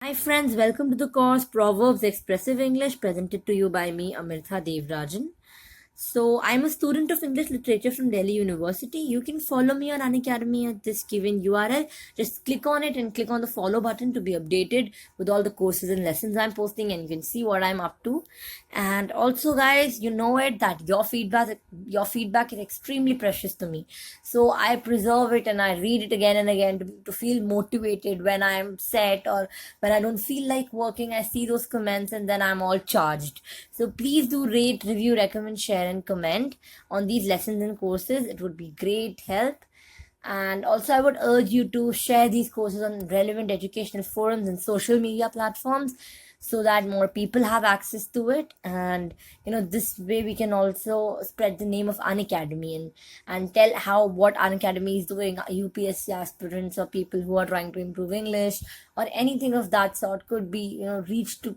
Hi friends, welcome to the course Proverbs Expressive English presented to you by me, Amirtha Devrajan. So, I'm a student of English literature from Delhi University. You can follow me on Unacademy at this given URL. Just click on it and click on the follow button to be updated with all the courses and lessons I'm posting, and you can see what I'm up to. And also, guys, you know it that your feedback is extremely precious to me. So I preserve it and I read it again and again to feel motivated when I'm set or when I don't feel like working. I see those comments and then I'm all charged. So please do rate, review, recommend, share, and comment on these lessons and courses. It would be great help. And also, I would urge you to share these courses on relevant educational forums and social media platforms so that more people have access to it. And this way we can also spread the name of Unacademy and tell how what Unacademy is doing. UPSC aspirants or people who are trying to improve English or anything of that sort could be reached to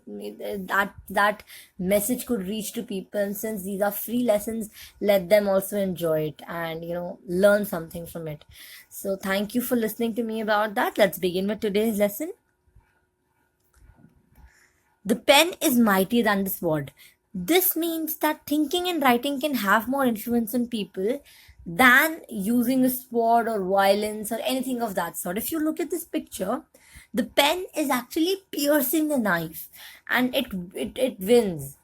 that message could reach to people. And since these are free lessons, let them also enjoy it and learn something from it. So thank you for listening to me about that. Let's begin with today's lesson. The pen is mightier than the sword. This means that thinking and writing can have more influence on people than using a sword or violence or anything of that sort. If you look at this picture, the pen is actually piercing the knife and it wins.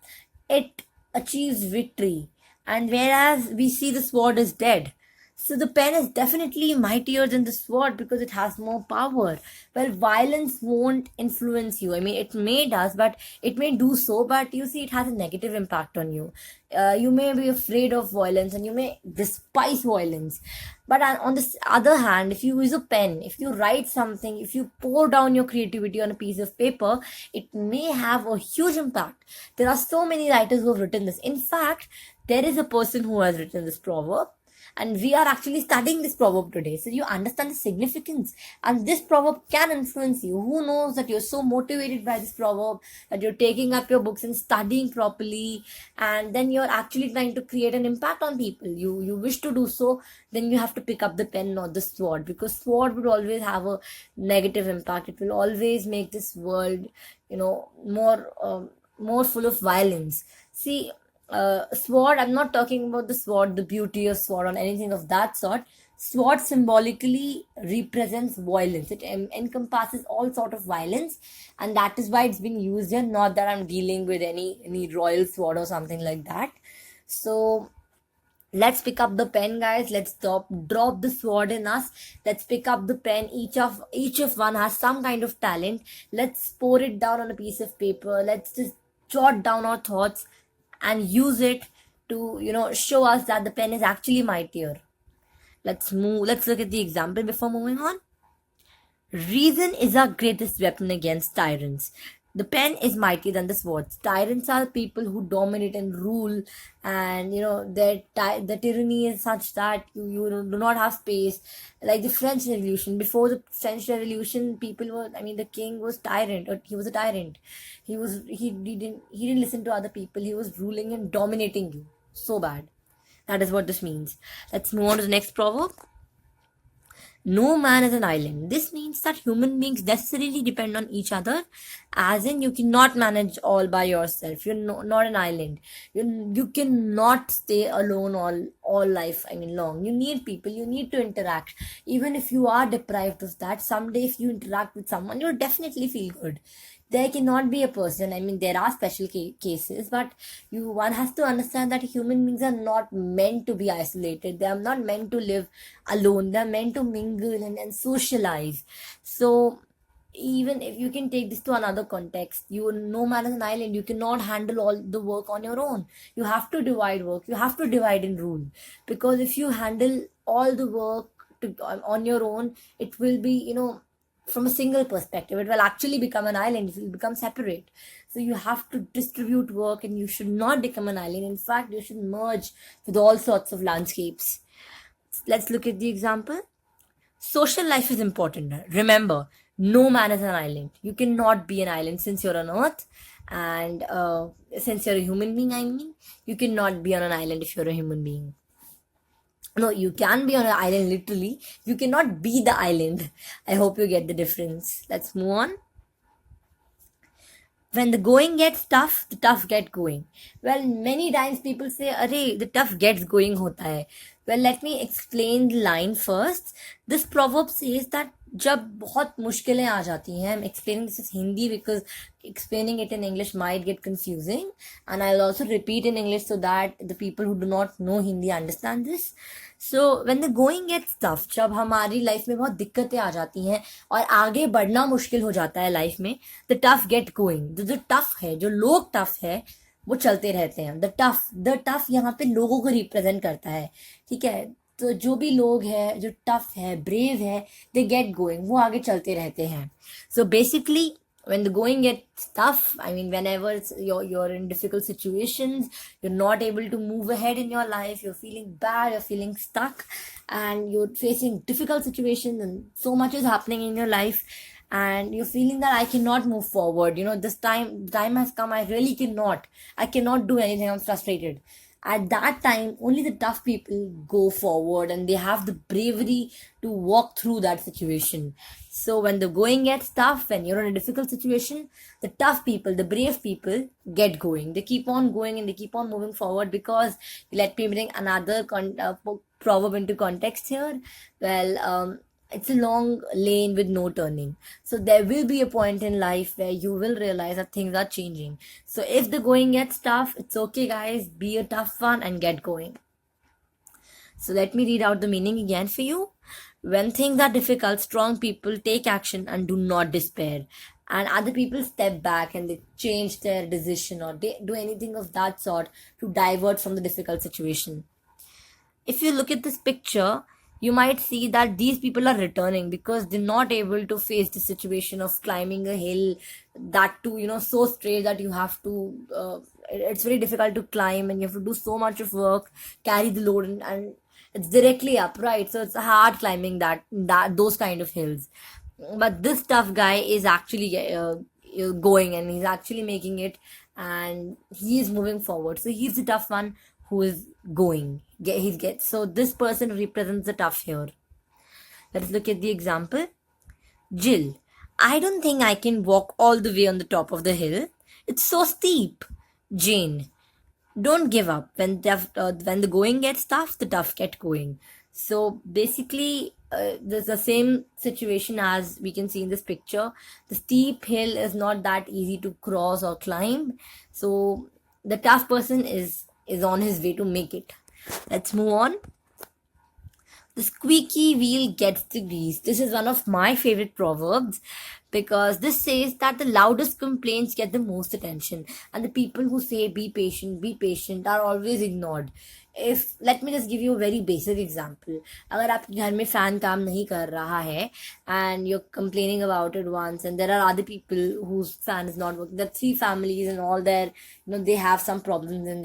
It achieves victory. And whereas we see the sword is dead, so the pen is definitely mightier than the sword because it has more power. Well, violence won't influence you. I mean, it may does, but it may do so, but you see, it has a negative impact on you. You may be afraid of violence and you may despise violence. But on the other hand, if you use a pen, if you write something, if you pour down your creativity on a piece of paper, it may have a huge impact. There are so many writers who have written this. In fact, there is a person who has written this proverb, and we are actually studying this proverb today, so you understand the significance. And this proverb can influence you. Who knows that you're so motivated by this proverb that you're taking up your books and studying properly, and then you're actually trying to create an impact on people. You wish to do so, then you have to pick up the pen, not the sword, because sword would always have a negative impact. It will always make this world more full of violence. See, sword, I'm not talking about the sword, the beauty of sword, or anything of that sort. Sword symbolically represents violence. It encompasses all sort of violence, and that is why it's been used here. Not that I'm dealing with any royal sword or something like that. So let's pick up the pen, guys. Let's drop the sword in us. Let's pick up the pen. Each of one has some kind of talent. Let's pour it down on a piece of paper. Let's just jot down our thoughts and use it to show us that the pen is actually mightier. Let's look at the example before moving on. Reason is our greatest weapon against tyrants. The pen is mightier than the sword. Tyrants are people who dominate and rule, and the tyranny is such that you do not have space. Like the French Revolution. Before the French Revolution, people were. I mean, the king was tyrant, or he was a tyrant. He didn't listen to other people. He was ruling and dominating you so bad. That is what this means. Let's move on to the next proverb. No man is an island. This means that human beings necessarily depend on each other, as in you cannot manage all by yourself. You're not an island. You cannot stay alone all life. I mean, long. You need people. You need to interact. Even if you are deprived of that, someday if you interact with someone, you'll definitely feel good. There cannot be a person. I mean, there are special cases, but one has to understand that human beings are not meant to be isolated. They are not meant to live alone. They are meant to mingle and socialize. So even if you can take this to another context, no man is an island. You cannot handle all the work on your own. You have to divide work. You have to divide and rule, because if you handle all the work on your own, it will be from a single perspective. It will actually become an island. It will become separate. So you have to distribute work, and you should not become an island. In fact, you should merge with all sorts of landscapes. Let's look at the example. Social life is important. Remember, no man is an island. You cannot be an island since you're on earth, and since you're a human being, I mean, you cannot be on an island if you're a human being. No, you can be on an island literally. You cannot be the island. I hope you get the difference. Let's move on. when the going gets tough, the tough get going. Well, many times people say, "Arey, the tough gets going hota hai." Well, let me explain the line first. This proverb says that जब बहुत मुश्किलें आ जाती हैं, I'm explaining this in Hindi because explaining it in English might get confusing, and I'll also repeat in English so that the people who do not know Hindi understand this. So when the going gets tough, जब हमारी life में बहुत दिक्कतें आ जाती हैं और आगे बढ़ना मुश्किल हो जाता है लाइफ में, द टफ गेट गोइंग. जो टफ है, जो लोग टफ है, वो चलते रहते हैं. द टफ यहाँ पे लोगों को रिप्रेजेंट करता है, ठीक है. तो जो भी लोग हैं, जो टफ है, ब्रेव है, दे गेट गोइंग, वो आगे चलते रहते हैं. So basically when the going gets tough, I mean, whenever you're in difficult situations, you're not able to move ahead in your life, you're feeling bad, you're feeling stuck, and you're facing difficult situations, and so much is happening in your life, and you're feeling that I cannot move forward. This time has come. I cannot do anything. I'm frustrated. At that time, only the tough people go forward, and they have the bravery to walk through that situation. So when the going gets tough, when you're in a difficult situation, the tough people, the brave people get going. They keep on going and they keep on moving forward, because let me bring another proverb into context here. Well, it's a long lane with no turning. So there will be a point in life where you will realize that things are changing. So if the going gets tough, it's okay, guys. Be a tough one and get going. So let me read out the meaning again for you. When things are difficult, strong people take action and do not despair. And other people step back and they change their decision, or they do anything of that sort to divert from the difficult situation. If you look at this picture, you might see that these people are returning because they're not able to face the situation of climbing a hill, that too, so straight that you have to, it's very difficult to climb, and you have to do so much of work, carry the load, and it's directly up, right? So it's hard climbing those kind of hills. But this tough guy is actually going, and he's actually making it, and he is moving forward. So he's the tough one who is going. So this person represents the tough here. Let's look at the example. Jill, I don't think I can walk all the way on the top of the hill. It's so steep. Jane, don't give up. When the going gets tough, the tough get going. So basically, there's the same situation as we can see in this picture. The steep hill is not that easy to cross or climb. So the tough person is on his way to make it. Let's move on. The squeaky wheel gets the grease. This is one of my favorite proverbs, because this says that the loudest complaints get the most attention, and the people who say be patient are always ignored. If let me just give you a very basic example. अगर आपके घर में fan काम नहीं कर रहा है and you're complaining about it once, and there are other people whose fan is not working, there are 3 families and all their, they have some problems in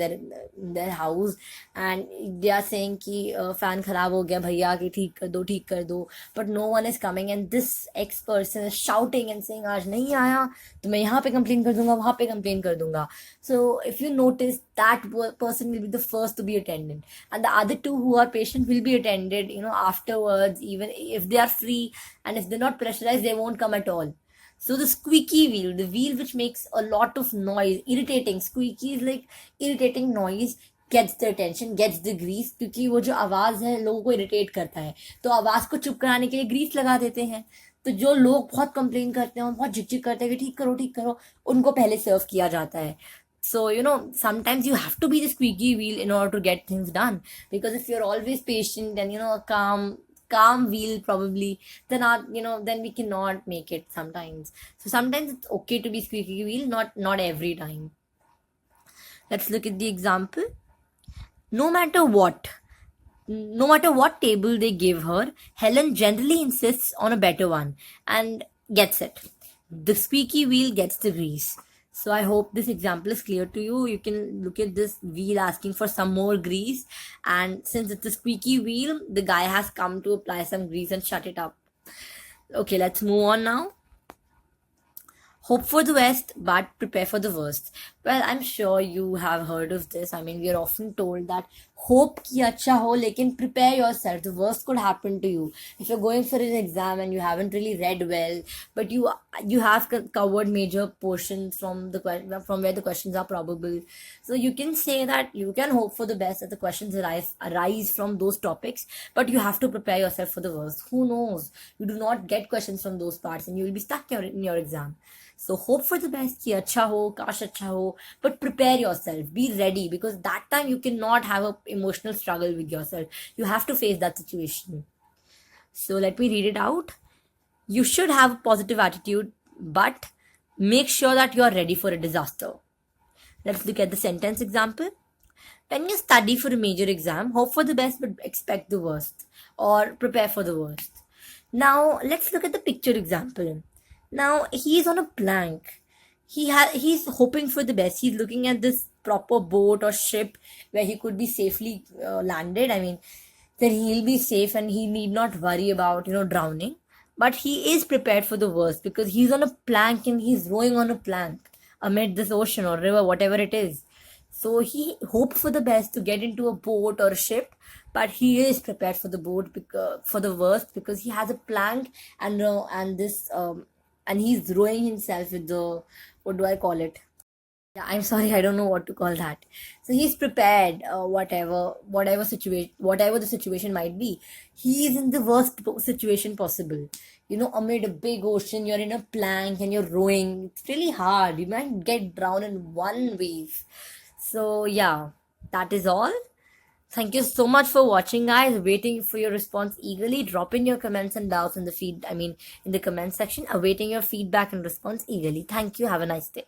their house, and they are saying कि fan खराब हो गया भैया, कि ठीक कर दो, but no one is coming, and this ex person is shouting and saying आज नहीं आया तो मैं यहाँ पे complain कर दूंगा, वहाँ पे complain कर दूंगा. So if you notice, that person will be the first to be attended, and the other 2 who are patient will be attended afterwards, even if they are free, and if they're not pressurized, they won't come at all. So the squeaky wheel, the wheel which makes a lot of noise, irritating, squeaky is like irritating noise, gets the attention, gets the grease, क्योंकि वो जो आवाज है लोगों को irritate करता है, तो आवाज को चुप कराने के लिए ग्रीस लगा देते हैं. तो जो लोग बहुत कंप्लेन करते हैं, बहुत झिकझिक करते हैं कि ठीक करो, उनको पहले सर्व किया जाता है. So sometimes you have to be the squeaky wheel in order to get things done, because if you're always patient and a calm wheel, probably then we cannot make it sometimes. So sometimes it's okay to be squeaky wheel, not every time. Let's look at the example. No matter what table they give her, Helen generally insists on a better one and gets it. The squeaky wheel gets the grease. So I hope this example is clear to you. You can look at this wheel asking for some more grease, and since it's a squeaky wheel, the guy has come to apply some grease and shut it up. Okay, let's move on now. Hope for the best, but prepare for the worst. Well, I'm sure you have heard of this. I mean, we are often told that hope कि अच्छा हो, लेकिन prepare yourself. The worst could happen to you. If you're going for an exam and you haven't really read well, but you have covered major portions from where the questions are probable, so you can say that you can hope for the best that the questions arise from those topics, but you have to prepare yourself for the worst. Who knows? You do not get questions from those parts, and you will be stuck in your exam. So hope for the best कि अच्छा हो, काश अच्छा हो, but prepare yourself. Be ready, because that time you cannot have a emotional struggle with yourself. You have to face that situation. So let me read it out. You should have a positive attitude, but make sure that you are ready for a disaster. Let's look at the sentence example. When you study for a major exam, hope for the best but expect the worst, or prepare for the worst. Now, let's look at the picture example. Now, he is on a plank. He's hoping for the best. He's looking at this proper boat or ship where he could be safely landed. I mean, then he'll be safe and he need not worry about, drowning. But he is prepared for the worst because he's on a plank and he's rowing on a plank amid this ocean or river, whatever it is. So he hoped for the best to get into a boat or a ship, but he is prepared for the for the worst, because he has a plank and he's rowing himself with the, what do I call it? Yeah, I'm sorry, I don't know what to call that. So he's prepared, whatever the situation might be. He is in the worst situation possible. Amid a big ocean, you're in a plank and you're rowing. It's really hard. You might get drowned in one wave. So yeah, that is all. Thank you so much for watching, guys. Waiting for your response eagerly. Drop in your comments and doubts in the in the comment section. Awaiting your feedback and response eagerly. Thank you. Have a nice day.